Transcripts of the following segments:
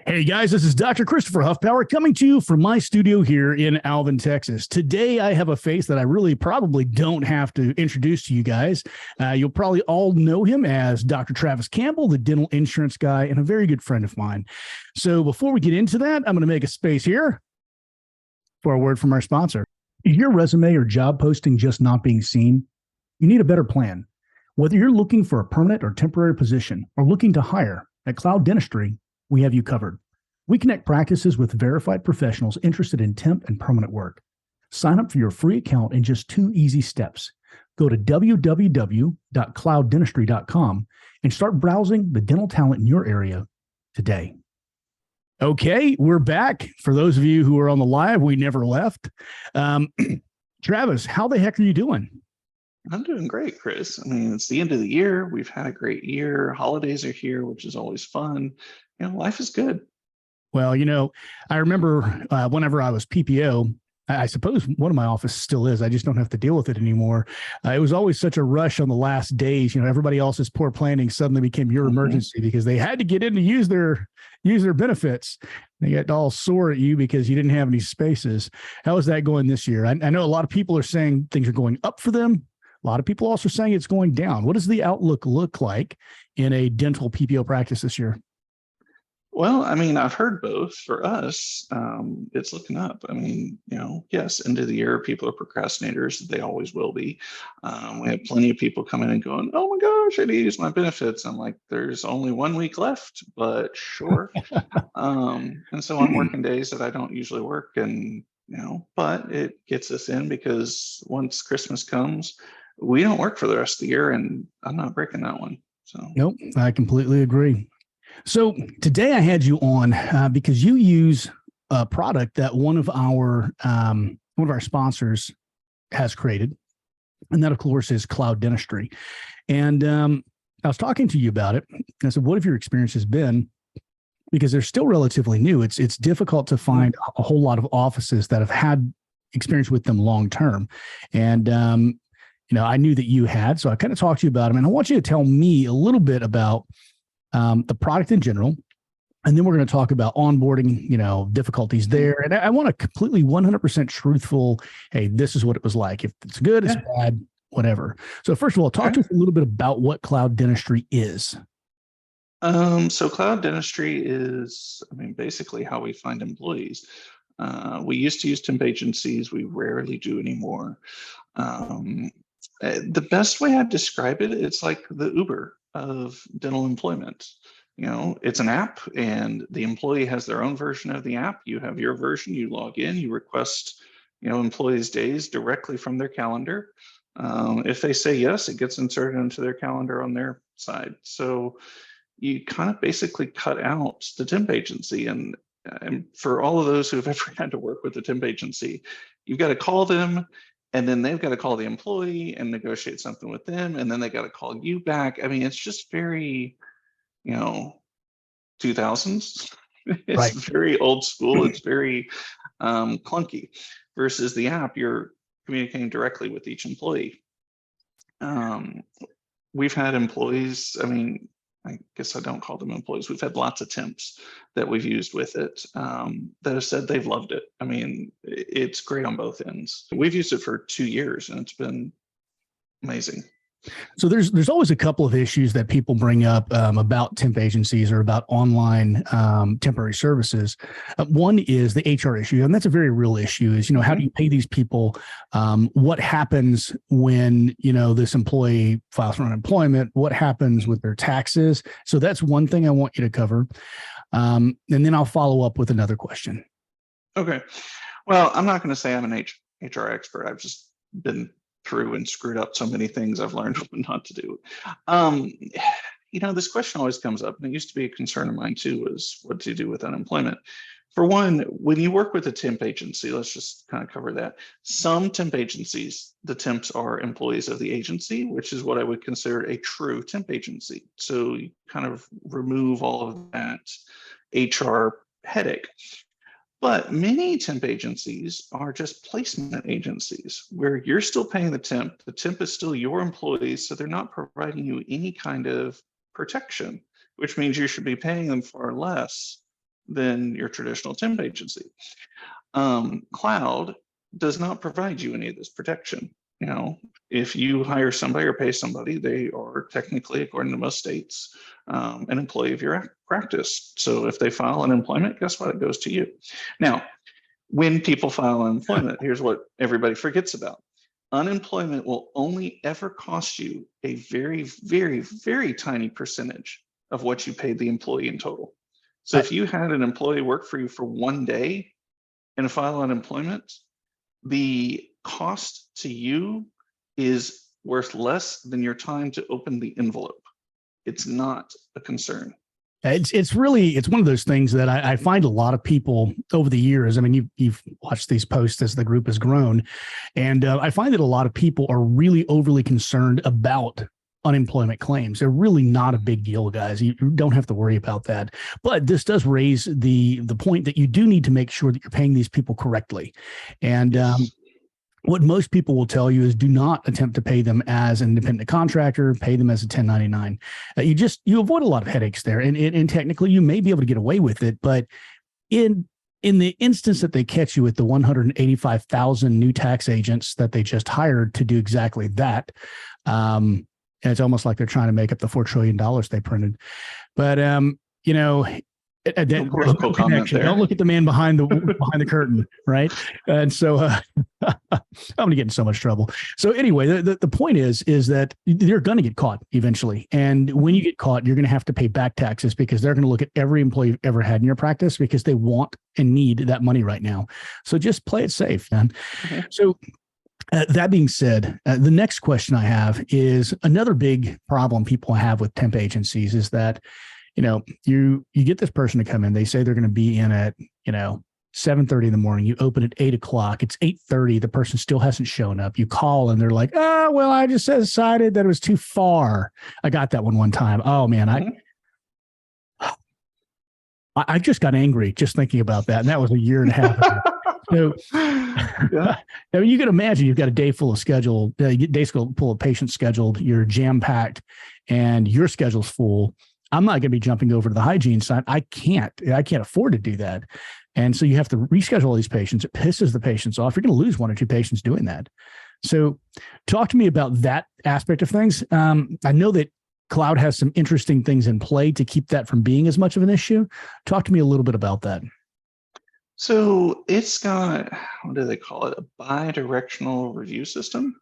Hey guys, this is Dr. Christopher Hoffpauir coming to you from my studio here in Alvin, Texas. Today I have a face that I really probably don't have to introduce to you guys. You'll probably all know him as Dr. Travis Campbell, the dental insurance guy, and a very good friend of mine. So before we get into that, I'm going to make a space here for a word from our sponsor. Is your resume or job posting just not being seen? You need a better plan. Whether you're looking for a permanent or temporary position or looking to hire, at Cloud Dentistry, we have you covered. We connect practices with verified professionals interested in temp and permanent work. Sign up for your free account in just 2 easy steps. Go to www.clouddentistry.com and start browsing the dental talent in your area today. Okay, we're back. For those of you who are on the live, we never left. Travis, how the heck are you doing? I'm doing great, Chris. I mean, it's the end of the year. We've had a great year. Holidays are here, which is always fun. Life is good. Well, I remember whenever I was PPO, I suppose one of my offices still is. I just don't have to deal with it anymore. It was always such a rush on the last days. Everybody else's poor planning suddenly became your emergency because they had to get in to use their benefits. They got all sore at you because you didn't have any spaces. How is that going this year? I know a lot of people are saying things are going up for them. A lot of people also saying it's going down. What does the outlook look like in a dental PPO practice this year? Well, I mean, I've heard both. For us, it's looking up. I mean, yes, end of the year, people are procrastinators. They always will be. We have plenty of people coming and going, oh my gosh, I need to use my benefits. I'm like, there's only 1 week left, but sure. And so on working days that I don't usually work, and but it gets us in because once Christmas comes, we don't work for the rest of the year, and I'm not breaking that one. So nope, I completely agree. So today I had you on because you use a product that one of our sponsors has created, and that of course is Cloud Dentistry. And I was talking to you about it. And I said, "What have your experiences been?" Because they're still relatively new. It's difficult to find a whole lot of offices that have had experience with them long term. And I knew that you had, so I kind of talked to you about them. And I want you to tell me a little bit about the product in general, and then we're going to talk about onboarding, difficulties there. And I want a completely 100% truthful, hey, this is what it was like. If it's good, it's bad, whatever. So first of all, talk to us a little bit about what Cloud Dentistry is. So Cloud Dentistry is, basically how we find employees. We used to use temp agencies. We rarely do anymore. The best way I'd describe it, it's like the Uber of dental employment. It's an app, and the employee has their own version of the app. You have your version. You log in. You request, employees' days directly from their calendar. If they say yes, it gets inserted into their calendar on their side. So you kind of basically cut out the temp agency. And for all of those who've ever had to work with a temp agency, you've got to call them, and then they've got to call the employee and negotiate something with them, and then they got to call you back. It's just very, 2000s. It's Right. very old school. It's very clunky. Versus the app, you're communicating directly with each employee. We've had employees, I guess I don't call them employees. We've had lots of temps that we've used with it that have said they've loved it. It's great on both ends. We've used it for 2 years, and it's been amazing. So there's always a couple of issues that people bring up about temp agencies or about online temporary services. One is the HR issue, and that's a very real issue. Is how do you pay these people? What happens when this employee files for unemployment? What happens with their taxes? So that's one thing I want you to cover, and then I'll follow up with another question. Okay. Well, I'm not going to say I'm an HR expert. I've just been through and screwed up so many things. I've learned what not to do. This question always comes up, and it used to be a concern of mine too, was what to do with unemployment. For one, when you work with a temp agency, let's just kind of cover that. Some temp agencies, the temps are employees of the agency, which is what I would consider a true temp agency. So you kind of remove all of that HR headache. But many temp agencies are just placement agencies where you're still paying the temp. The temp is still your employee, so they're not providing you any kind of protection, which means you should be paying them far less than your traditional temp agency. Cloud does not provide you any of this protection. You know, if you hire somebody or pay somebody, they are technically, according to most states, an employee of your practice. So if they file unemployment, guess what? It goes to you. Now, when people file unemployment, here's what everybody forgets about. Unemployment will only ever cost you a very, very, very tiny percentage of what you paid the employee in total. So if you had an employee work for you for one day and file unemployment, the cost to you is worth less than your time to open the envelope. It's not a concern. It's one of those things that I find a lot of people over the years. I mean, you've watched these posts as the group has grown, and I find that a lot of people are really overly concerned about unemployment claims. They're really not a big deal, guys. You don't have to worry about that. But this does raise the point that you do need to make sure that you're paying these people correctly. And what most people will tell you is do not attempt to pay them as an independent contractor, pay them as a 1099. You avoid a lot of headaches there. And technically you may be able to get away with it, but in the instance that they catch you with the 185,000 new tax agents that they just hired to do exactly that, and it's almost like they're trying to make up the $4 trillion they printed. But, you know, political comment there. Don't look at the man behind the curtain, right? And so I'm going to get in so much trouble. So anyway, the point is that you're going to get caught eventually. And when you get caught, you're going to have to pay back taxes because they're going to look at every employee you've ever had in your practice because they want and need that money right now. So just play it safe, man. Okay. So that being said, the next question I have is another big problem people have with temp agencies is that, you know, you get this person to come in, they say they're going to be in at, 7:30 in the morning. You open at 8 o'clock. It's 8:30. The person still hasn't shown up. You call and they're like, oh, well, I just decided that it was too far. I got that one time. Oh man, I just got angry just thinking about that. And that was a year and a half ago. So I mean, you can imagine you've got a day full of full of patients scheduled, you're jam packed and your schedule's full. I'm not going to be jumping over to the hygiene side. I can't afford to do that. And so you have to reschedule all these patients. It pisses the patients off. You're going to lose one or two patients doing that. So talk to me about that aspect of things. I know that cloud has some interesting things in play to keep that from being as much of an issue. Talk to me a little bit about that. So it's got, what do they call it? A bi-directional review system.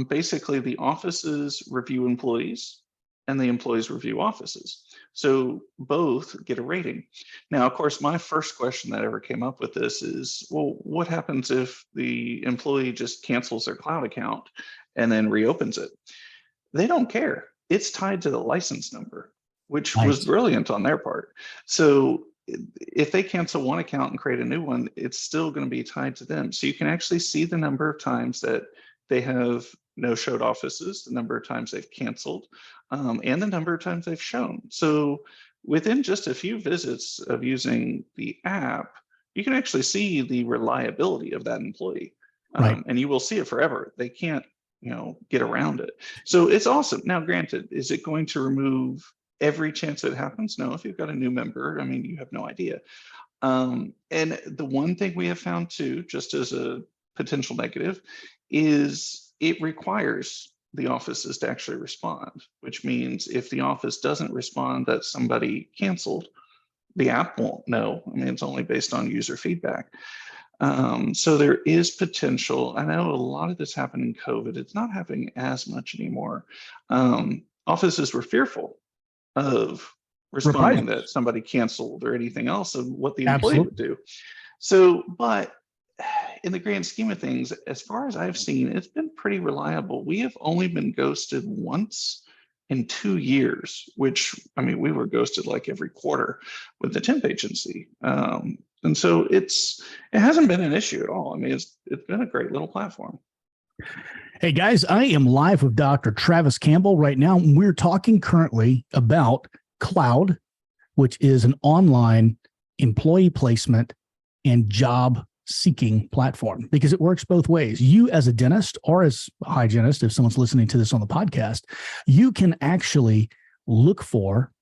Basically the offices review employees and the employees review offices. So both get a rating. Now, of course, my first question that ever came up with this is, well, what happens if the employee just cancels their cloud account and then reopens it? They don't care. It's tied to the license number, which was brilliant on their part. So if they cancel one account and create a new one, it's still going to be tied to them. So you can actually see the number of times that they have no-showed offices, the number of times they've canceled, and the number of times they've shown. So within just a few visits of using the app, you can actually see the reliability of that employee. And you will see it forever. They can't, get around it. So it's awesome. Now, granted, is it going to remove every chance that it happens? No, if you've got a new member, I mean, you have no idea. And the one thing we have found too, just as a potential negative, is it requires the offices to actually respond, which means if the office doesn't respond that somebody canceled, the app won't know. I mean, it's only based on user feedback. So there is potential. I know a lot of this happened in COVID. It's not happening as much anymore. Offices were fearful of responding that somebody canceled or anything else and what the employee would do. So, but in the grand scheme of things, as far as I've seen, it's been pretty reliable. We have only been ghosted once in 2 years, which, I mean, we were ghosted like every quarter with the temp agency. And so it hasn't been an issue at all. I mean, it's been a great little platform. Hey guys, I am live with Dr. Travis Campbell right now. We're talking currently about Cloud, which is an online employee placement and job seeking platform because it works both ways. You as a dentist or as a hygienist, if someone's listening to this on the podcast, you can actually look for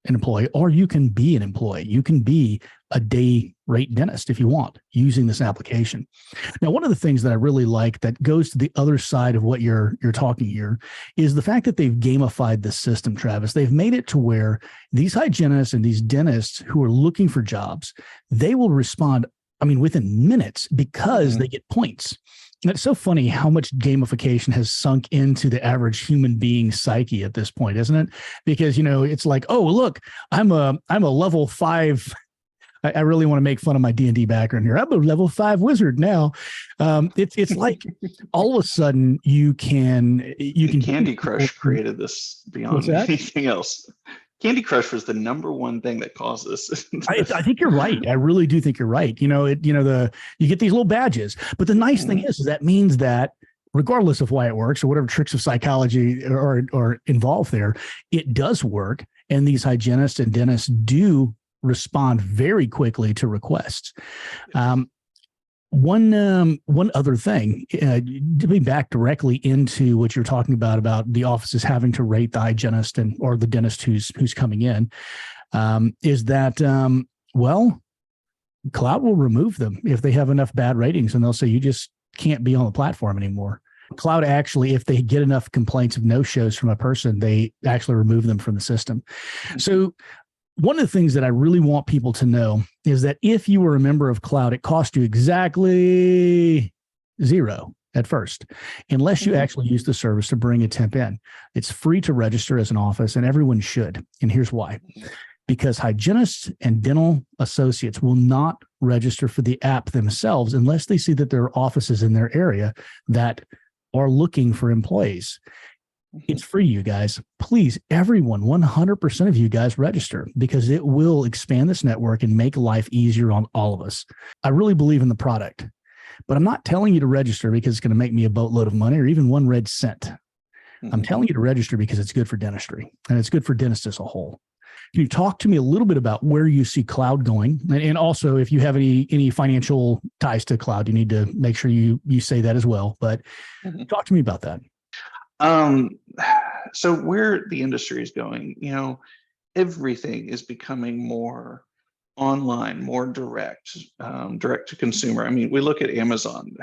an employee or you can be an employee. You can be a day rate dentist if you want using this application. Now, one of the things that I really like that goes to the other side of what you're talking here is the fact that they've gamified the system, Travis. They've made it to where these hygienists and these dentists who are looking for jobs, they will respond, within minutes because they get points. And it's so funny how much gamification has sunk into the average human being psyche at this point, isn't it? Because, it's like, oh, look, I'm a level 5. I really want to make fun of my D&D background here. I'm a level 5 wizard now. It's like all of a sudden you can Candy Crush created this beyond anything else. Candy Crush was the number one thing that caused this. I think you're right. I really do think you're right. You get these little badges, but the nice thing is that means that regardless of why it works or whatever tricks of psychology are involved there, it does work. And these hygienists and dentists do respond very quickly to requests. One other thing, to be back directly into what you're talking about the offices having to rate the hygienist or the dentist who's coming in, is that, Cloud will remove them if they have enough bad ratings, and they'll say you just can't be on the platform anymore. Cloud actually, if they get enough complaints of no-shows from a person, they actually remove them from the system. So one of the things that I really want people to know is that if you were a member of Cloud, it cost you exactly $0 at first, unless you actually use the service to bring a temp in. It's free to register as an office, and everyone should. And here's why. Because hygienists and dental associates will not register for the app themselves unless they see that there are offices in their area that are looking for employees. It's free, you guys. Please, everyone, 100% of you guys register, because it will expand this network and make life easier on all of us. I really believe in the product, but I'm not telling you to register because it's going to make me a boatload of money or even 1 red cent. I'm telling you to register because it's good for dentistry and it's good for dentists as a whole. Can you talk to me a little bit about where you see Cloud going? And also, if you have any financial ties to Cloud, you need to make sure you say that as well. But talk to me about that. So where the industry is going, everything is becoming more online, more direct, direct to consumer. We look at Amazon.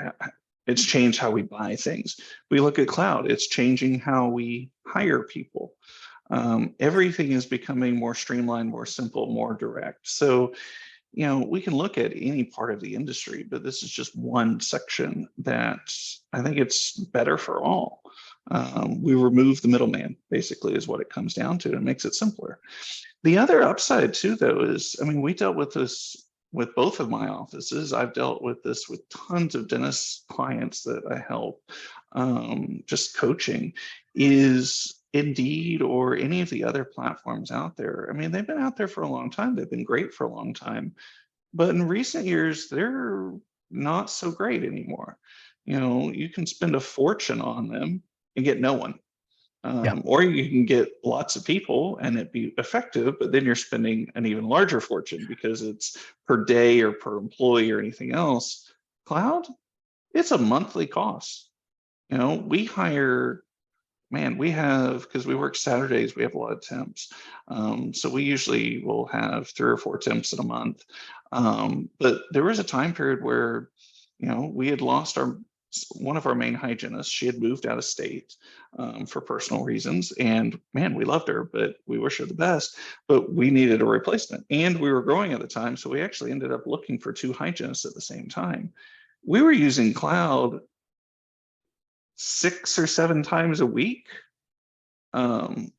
It's changed how we buy things. We look at Cloud. It's changing how we hire people. Everything is becoming more streamlined, more simple, more direct. So, we can look at any part of the industry, but this is just one section that I think it's better for all. We remove the middleman, basically, is what it comes down to, and makes it simpler. The other upside too, though, is, we dealt with this with both of my offices. I've dealt with this with tons of dentist clients that I help, just coaching, is Indeed or any of the other platforms out there. They've been out there for a long time. They've been great for a long time, but in recent years, they're not so great anymore. You can spend a fortune on them and get no one. Or you can get lots of people and it be effective, but then you're spending an even larger fortune because it's per day or per employee or anything else. Cloud, it's a monthly cost. We hire, because we work Saturdays, we have a lot of temps. So we usually will have 3 or 4 temps in a month. But there was a time period where, we had lost one of our main hygienists. She had moved out of state for personal reasons, and we loved her, but we wish her the best, but we needed a replacement, and we were growing at the time. So we actually ended up looking for 2 hygienists at the same time. We were using Cloud 6 or 7 times a week. And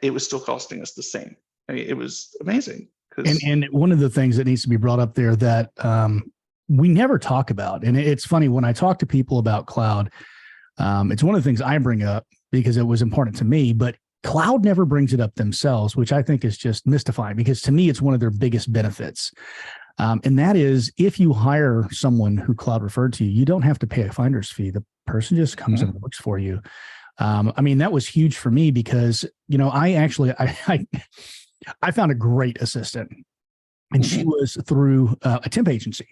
it was still costing us the same. It was amazing. And one of the things that needs to be brought up there that we never talk about, and it's funny when I talk to people about Cloud, it's one of the things I bring up because it was important to me, but Cloud never brings it up themselves, which I think is just mystifying, because to me, it's one of their biggest benefits. And that is, if you hire someone who Cloud referred to, you don't have to pay a finder's fee. The person just comes and works for you. That was huge for me because, I found a great assistant, and she was through a temp agency.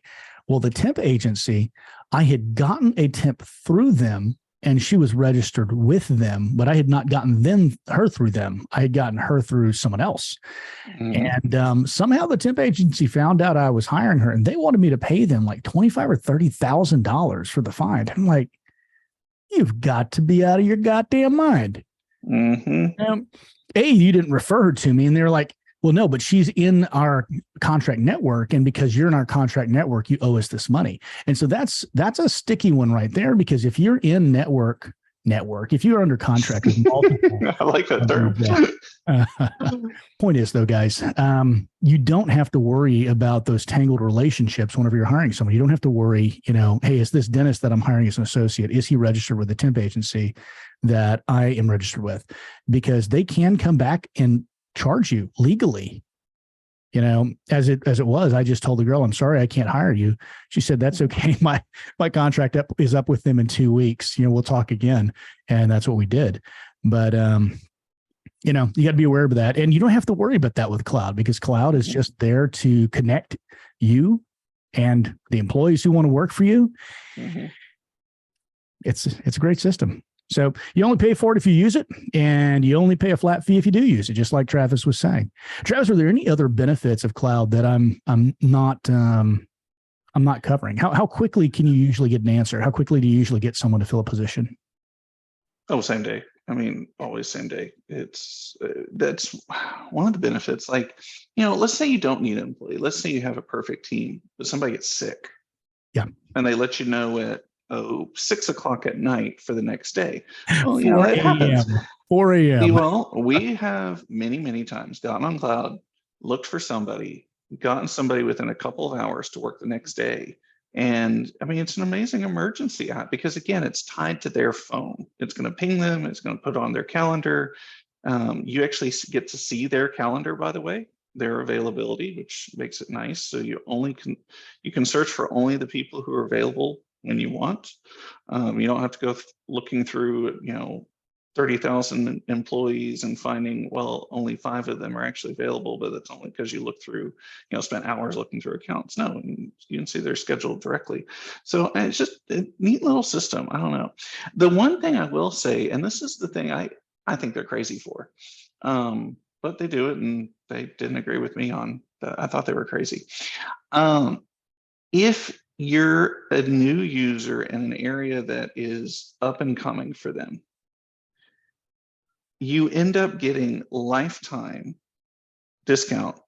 Well, the temp agency, I had gotten a temp through them and she was registered with them, but I had not gotten her through them. I had gotten her through someone else. And somehow the temp agency found out I was hiring her, and they wanted me to pay them like $25,000 or $30,000 for the fine. I'm like, you've got to be out of your goddamn mind. You didn't refer her to me. And they were like, well, no, but she's in our contract network. And because you're in our contract network, you owe us this money. And so that's a sticky one right there, because if you're in network, if you're under contract with multiple, I like that term. Point is, though, guys, you don't have to worry about those tangled relationships whenever you're hiring someone. You don't have to worry, hey, is this dentist that I'm hiring as an associate, is he registered with the temp agency that I am registered with? Because they can come back and charge you legally. As it was, I just told the girl, I'm sorry, I can't hire you. She said, that's okay. My contract is up with them in 2 weeks. We'll talk again. And that's what we did. But, you got to be aware of that. And you don't have to worry about that with cloud, because cloud is just there to connect you and the employees who want to work for you. It's a great system. So you only pay for it if you use it, and you only pay a flat fee if you do use it, just like Travis was saying. Travis, are there any other benefits of cloud that I'm not covering? How quickly can you usually get an answer? How quickly do you usually get someone to fill a position? Oh, same day. I mean, always same day. That's one of the benefits. Like, let's say you don't need an employee. Let's say you have a perfect team, but somebody gets sick. Yeah. And they let you know at 6 o'clock at night for the next day. Well, 4 it happens. 4 a.m. Well, we have many, many times gotten on cloud, looked for somebody, gotten somebody within a couple of hours to work the next day. And I mean, it's an amazing emergency app, because again, it's tied to their phone. It's going to ping them. It's going to put it on their calendar. You actually get to see their calendar, by the way, their availability, which makes it nice. So you can search for only the people who are available when you want. You don't have to go looking through, 30,000 employees and finding, well, only 5 of them are actually available, but that's only because you looked through, spent hours looking through accounts. No, you can see they're scheduled directly. So it's just a neat little system. I don't know. The one thing I will say, and this is the thing I think they're crazy for, but they do it, and they didn't agree with me on that. I thought they were crazy. If you're a new user in an area that is up and coming for them, you end up getting lifetime discount,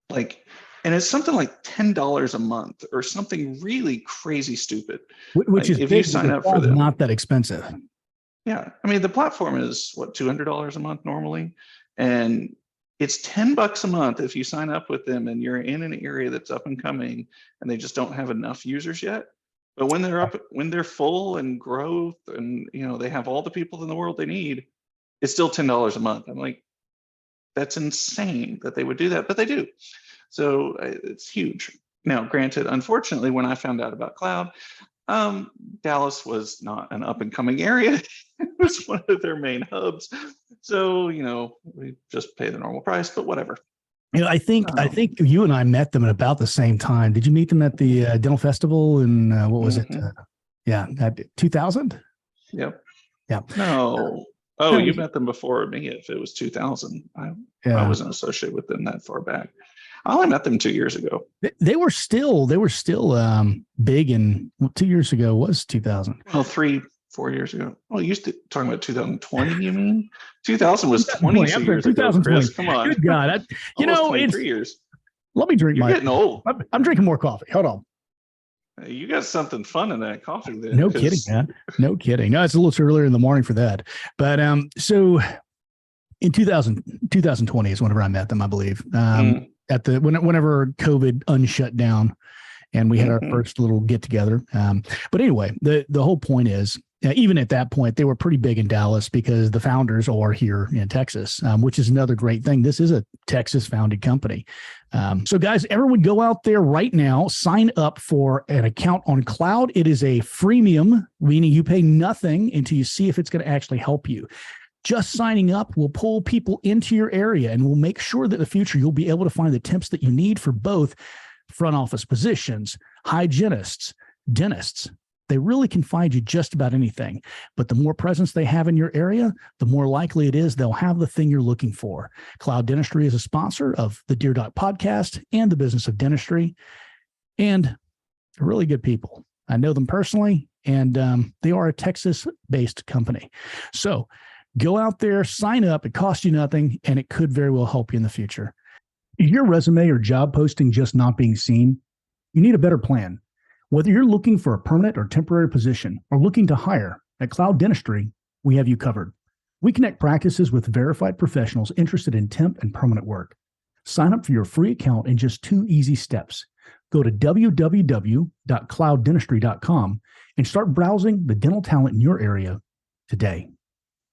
and it's something like $10 a month or something really crazy stupid. Which is if you sign up for them, not that expensive. Yeah, I mean, the platform is what, $200 a month normally, and it's $10 a month if you sign up with them and you're in an area that's up and coming and they just don't have enough users yet. But when they're full and growth and they have all the people in the world they need, it's still $10 a month. I'm like, that's insane that they would do that, but they do. So it's huge. Now, granted, unfortunately, when I found out about cloud, Dallas was not an up and coming area. It was one of their main hubs. So, we just pay the normal price, but whatever. I think you and I met them at about the same time. Did you meet them at the dental festival in what was it? 2000? Yep. Yeah. No. Oh, you met them before me. If it was 2000, I wasn't associated with them that far back. I only met them 2 years ago. They were still big, and 2 years ago was 2000. Well, 3-4 years ago. Well, you used to talking about 2020. You mean 2000 was 22 years ago, Chris? Come on. Good God, it's 3 years. Let me drink. You're getting old. I'm drinking more coffee. Hold on. You got something fun in that coffee there. No kidding, man. No kidding. No, it's a little too earlier in the morning for that. But so in 2020 is whenever I met them, I believe. Whenever COVID unshut down, and we had our first little get together. But anyway, the whole point is, even at that point, they were pretty big in Dallas because the founders are here in Texas, which is another great thing. This is a Texas founded company. So guys, everyone go out there right now, sign up for an account on cloud. It is a freemium, meaning you pay nothing until you see if it's going to actually help you. Just signing up will pull people into your area, and will make sure that in the future you'll be able to find the temps that you need for both front office positions, hygienists, dentists, They really can find you just about anything. But the more presence they have in your area, the more likely it is they'll have the thing you're looking for. Cloud Dentistry is a sponsor of the Dear Doc podcast and the Business of Dentistry. And they're really good people. I know them personally, and they are a Texas-based company. So go out there, sign up. It costs you nothing, and it could very well help you in the future. Is your resume or job posting just not being seen? You need a better plan. Whether you're looking for a permanent or temporary position or looking to hire, at Cloud Dentistry, we have you covered. We connect practices with verified professionals interested in temp and permanent work. Sign up for your free account in just 2 easy steps. Go to www.clouddentistry.com and start browsing the dental talent in your area today.